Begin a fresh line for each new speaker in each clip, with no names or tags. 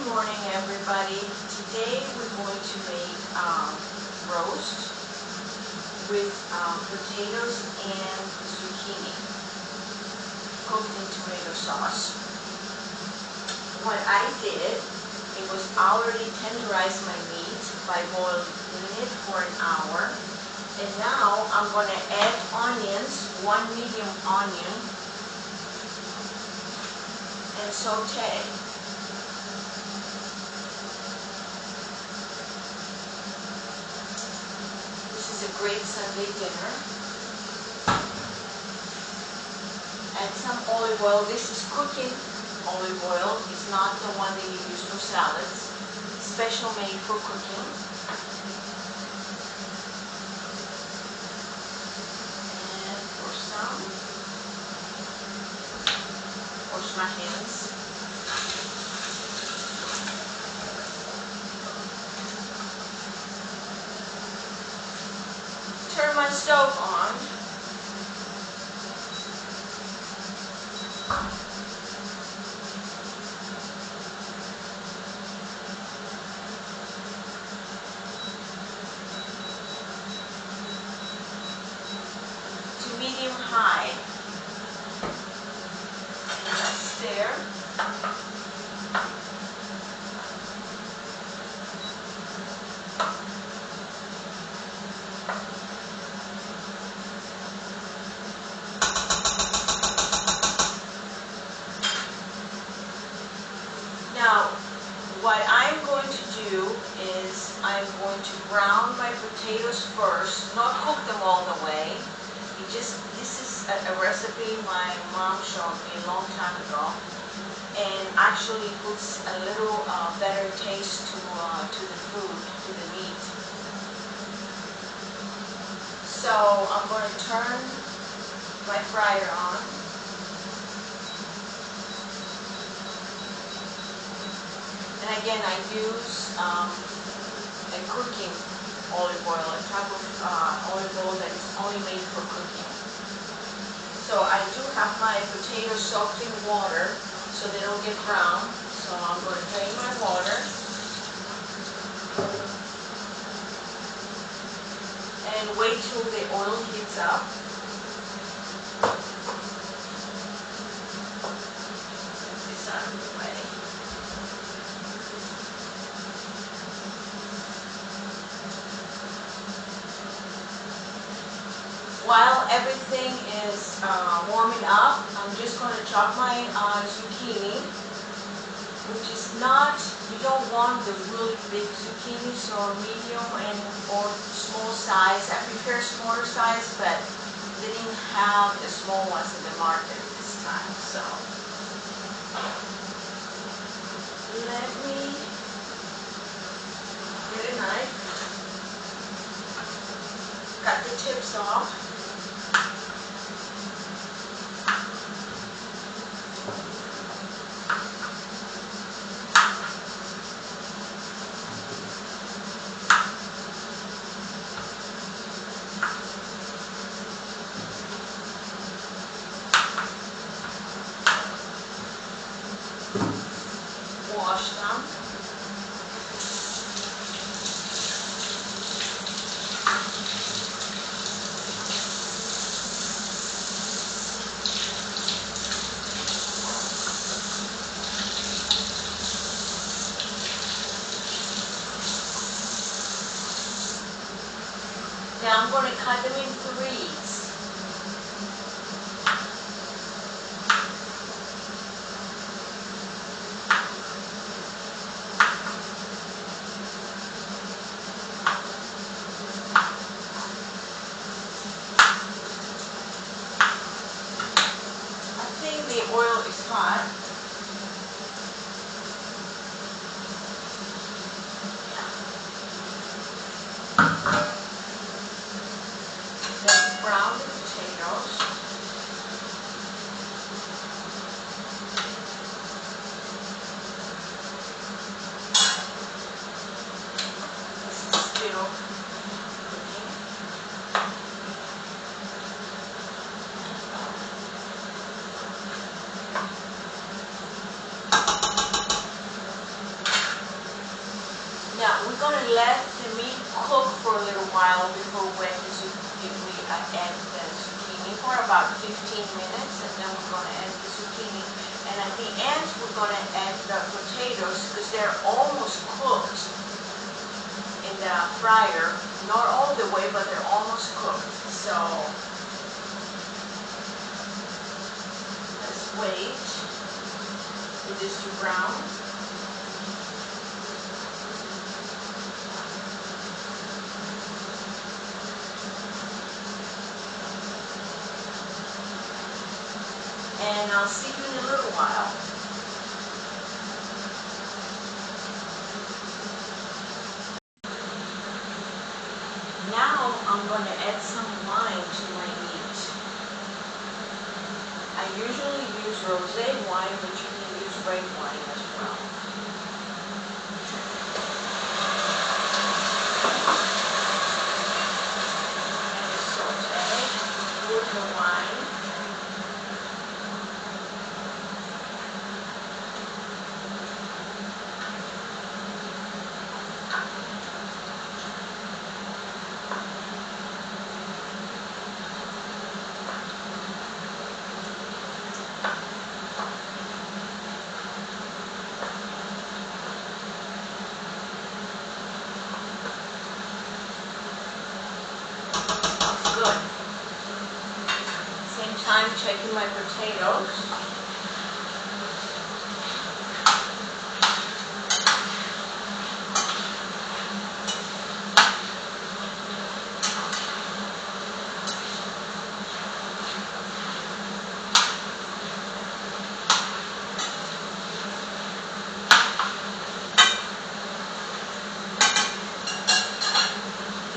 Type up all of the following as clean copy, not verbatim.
Good morning, everybody. Today we're going to make roast with potatoes and zucchini cooked in tomato sauce. What I did, it was already tenderized my meat by boiling it for an hour. And now I'm going to add onions, one medium onion, and saute. This is a great Sunday dinner. Add some olive oil. This is cooking olive oil. It's not the one that you use for salads. Special made for cooking. And pour some. Wash my hands. Turn my stove on. To medium high. And stir. Now, what I'm going to do is I'm going to brown my potatoes first, not cook them all the way. This is a recipe my mom showed me a long time ago, and actually puts a little better taste to the food, to the meat. So I'm going to turn my fryer on. And again, I use a cooking olive oil, a type of olive oil that is only made for cooking. So I do have my potatoes soaked in water so they don't get brown. So I'm going to drain my water. And wait till the oil heats up. Get this out of the way. While everything is warming up, I'm just going to chop my zucchini, which is not, you don't want the really big zucchinis, or medium and or small size. I prefer smaller size, but they didn't have the small ones in the market this time. So let me get a knife, cut the tips off. Wash them. Now I'm going to cut them in threes. The oil is hot. Let's brown let the meat cook for a little while before we add the zucchini for about 15 minutes, and then we're going to add the zucchini. And at the end, we're going to add the potatoes because they're almost cooked in the fryer. Not all the way, but they're almost cooked. So let's wait for this to brown. And I'll see you in a little while. Now I'm going to add some wine to my meat. I usually use rosé wine, but you can use red wine as well. And saute with the wine. Good. Same time checking my potatoes.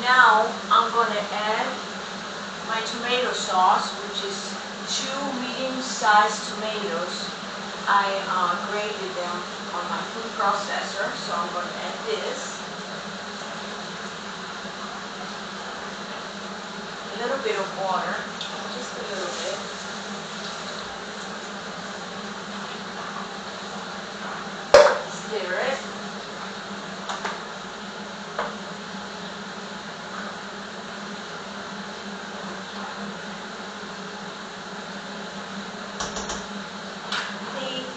Now I'm going to add my tomato sauce, which is 2 medium-sized tomatoes. I grated them on my food processor, so I'm going to add this. A little bit of water, just a little bit. Stir it.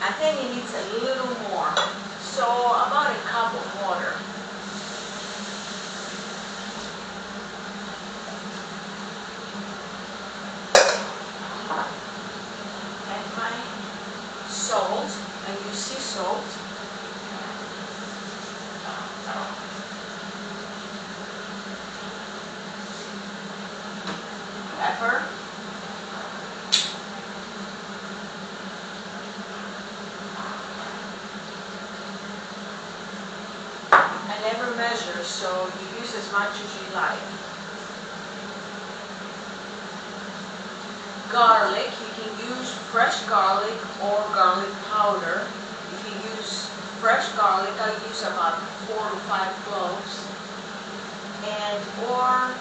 I think it needs a little more, so about a cup of water. Add my salt, and you see salt. Pepper. I never measure, so you use as much as you like. Garlic, you can use fresh garlic or garlic powder. If you use fresh garlic, I use about 4 to 5 cloves. And or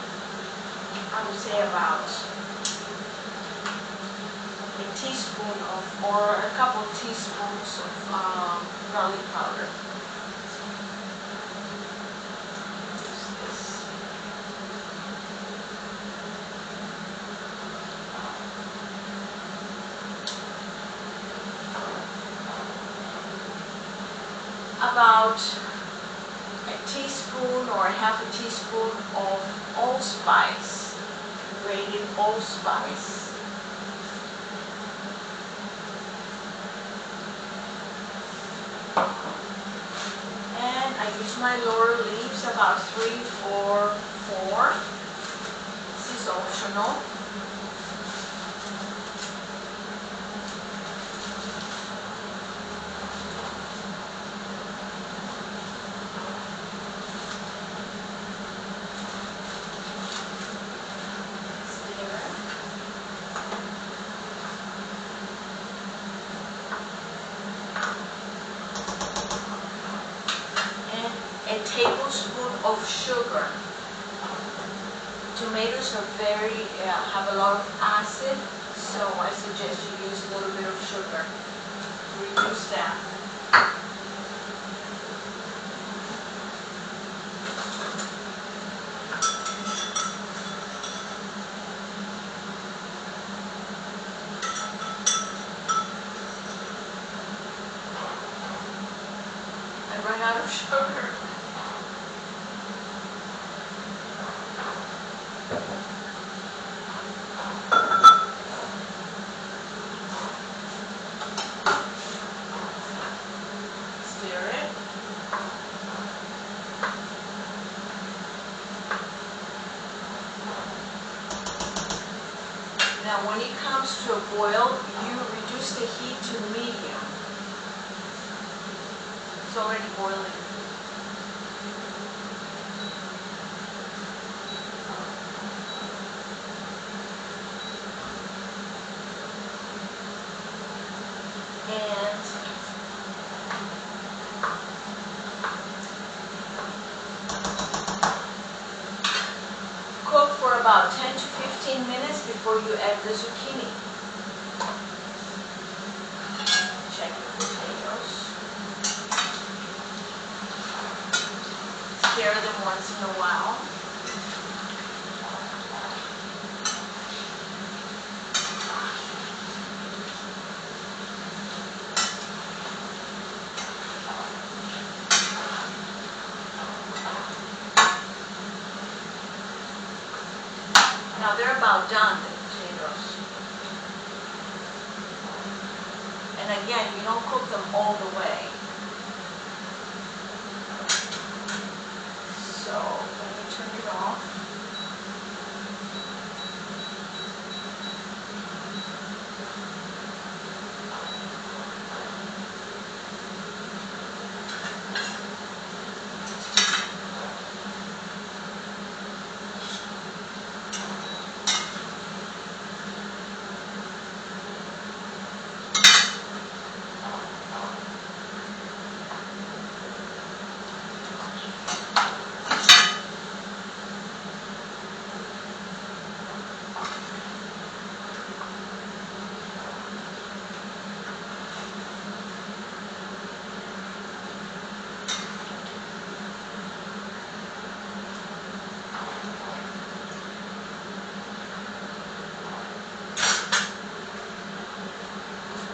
I would say about a teaspoon of, or a couple teaspoons of garlic powder. About a teaspoon or a half a teaspoon of allspice, grated allspice. And I use my laurel leaves, about 3 or 4. This is optional. A tablespoon of sugar. Tomatoes are have a lot of acid, so I suggest you use a little bit of sugar to reduce that. run out of sugar. Stir it. Now when it comes to a boil, you reduce the heat to medium. It's already boiling. And cook for about 10 to 15 minutes before you add the zucchini. Check the potatoes. Stir them once in a while. Now they're about done, the potatoes. And again, you don't cook them all the way. So let me turn it off.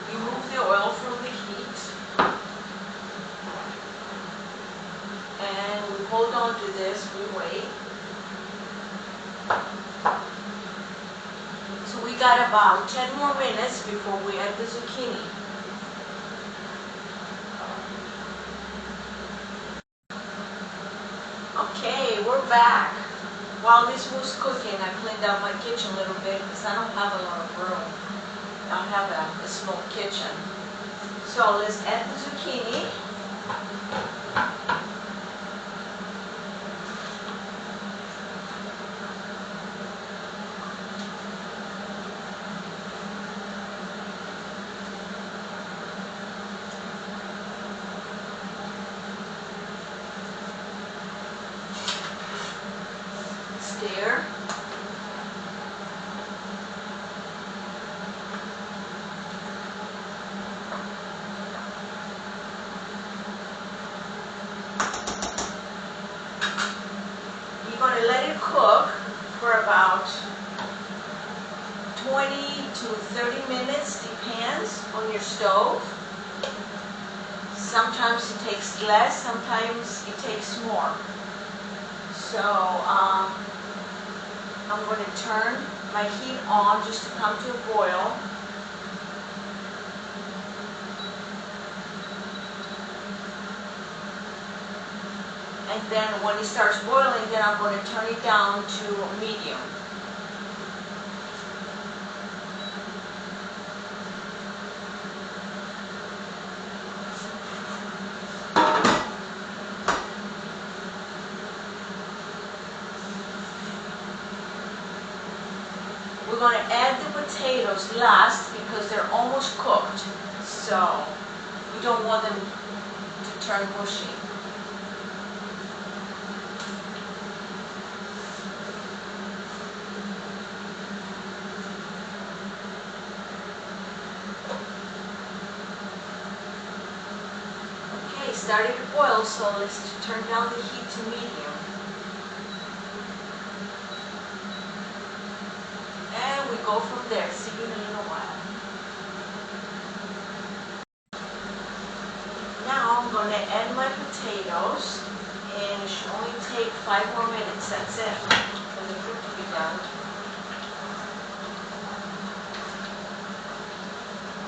Remove the oil from the heat. And we hold on to this, we wait. So we got about 10 more minutes before we add the zucchini. Okay, we're back. While this was cooking, I cleaned out my kitchen a little bit because I don't have a lot of room. I have a small kitchen. So let's add the zucchini. Stir. You're going to let it cook for about 20 to 30 minutes, depends on your stove. Sometimes it takes less, sometimes it takes more. So I'm going to turn my heat on just to come to a boil. And then when it starts boiling, then I'm going to turn it down to medium. We're going to add the potatoes last because they're almost cooked. So we don't want them to turn mushy. Okay, starting to boil, so let's turn down the heat to medium. And we go from there. See you in a little while. Now I'm going to add my potatoes, and it should only take 5 more minutes, that's it, for the fruit to be done.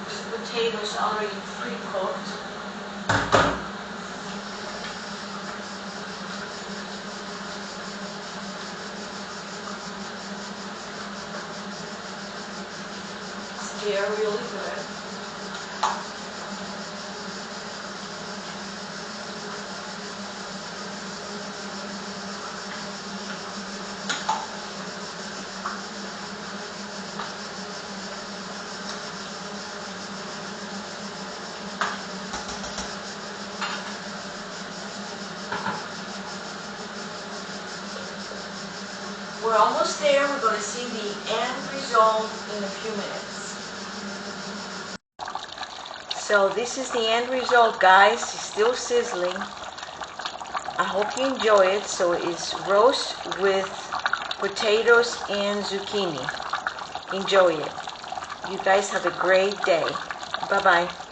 The potatoes are already pre-cooked. They're really good. We're almost there. We're going to see the end result in a few minutes. So this is the end result, guys. It's still sizzling. I hope you enjoy it. So it's roast with potatoes and zucchini. Enjoy it. You guys have a great day. Bye-bye.